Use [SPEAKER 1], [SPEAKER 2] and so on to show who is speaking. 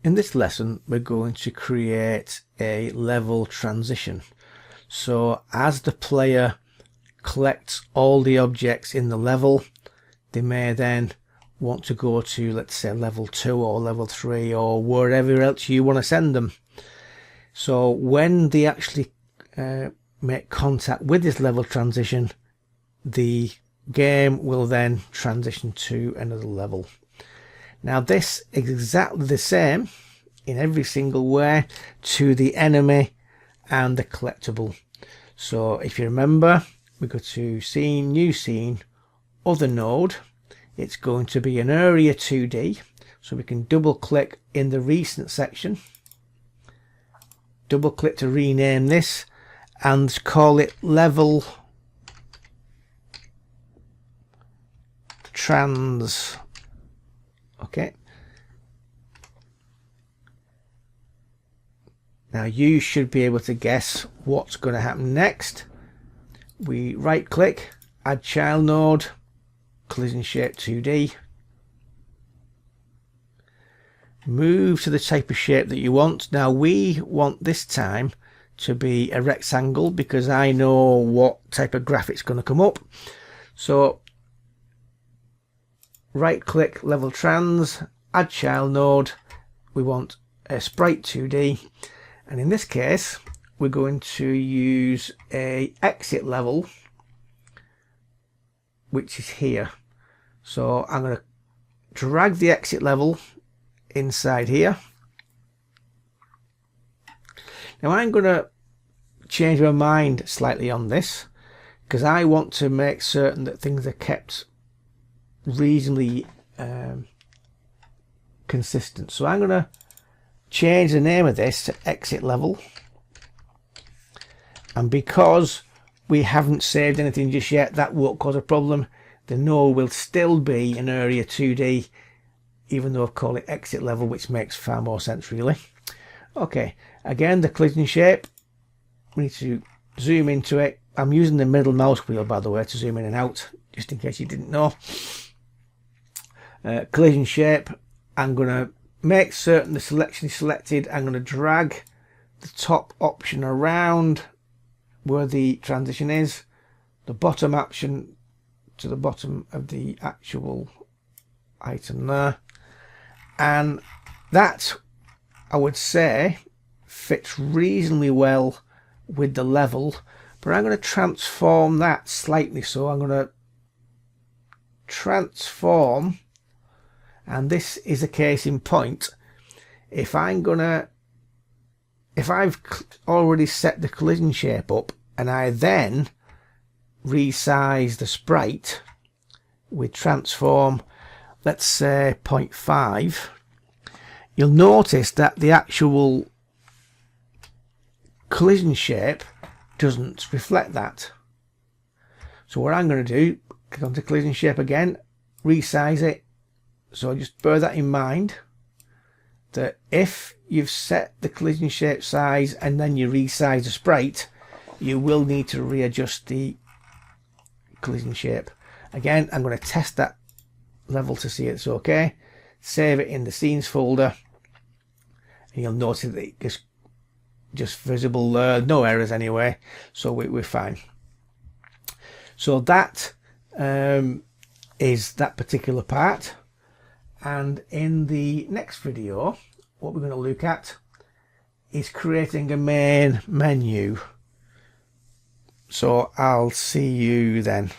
[SPEAKER 1] In this lesson, we're going to create a level transition. So as the player collects all the objects in the level, they may then want to go to, let's say, level 2 or level 3 or wherever else you want to send them. So when they actually make contact with this level transition, the game will then transition to another level. Now this is exactly the same in every single way to the enemy and the collectible. So if you remember, we go to scene, new scene, other node. It's going to be an area 2D, so we can double click in the recent section, double click to rename this and call it level trans. Okay, now you should be able to guess what's going to happen next. We right click, add child node, collision shape 2D, move to the type of shape that you want. Now we want this time to be a rectangle because I know what type of graphic's going to come up. So right click, level trans, add child node. We want a sprite 2D, and in this case we're going to use a exit level, which is here. So I'm going to drag the exit level inside here. Now I'm going to change my mind slightly on this because I want to make certain that things are kept reasonably consistent. So I'm going to change the name of this to exit level, and because we haven't saved anything just yet, that won't cause a problem. The node will still be an area 2D, even though I've called it exit level, which makes far more sense really. Okay, again, the collision shape, we need to zoom into it. I'm using the middle mouse wheel, by the way, to zoom in and out, just in case you didn't know. Collision shape, I'm going to make certain the selection is selected. I'm going to drag the top option around where the transition is, the bottom option to the bottom of the actual item there, and that, I would say, fits reasonably well with the level, but I'm going to transform that slightly. So I'm going to transform, and this is a case in point. If I've already set the collision shape up and I then resize the sprite with transform, let's say 0.5, you'll notice that the actual collision shape doesn't reflect that. So what I'm going to do, click onto collision shape again, resize it. So just bear that in mind, that if you've set the collision shape size and then you resize the sprite, you will need to readjust the collision shape. Again, I'm going to test that level to see it's okay. Save it in the scenes folder, and you'll notice that it's just visible there, no errors anyway, so we're fine. So that is that particular part. And in the next video, what we're going to look at is creating a main menu. So I'll see you then.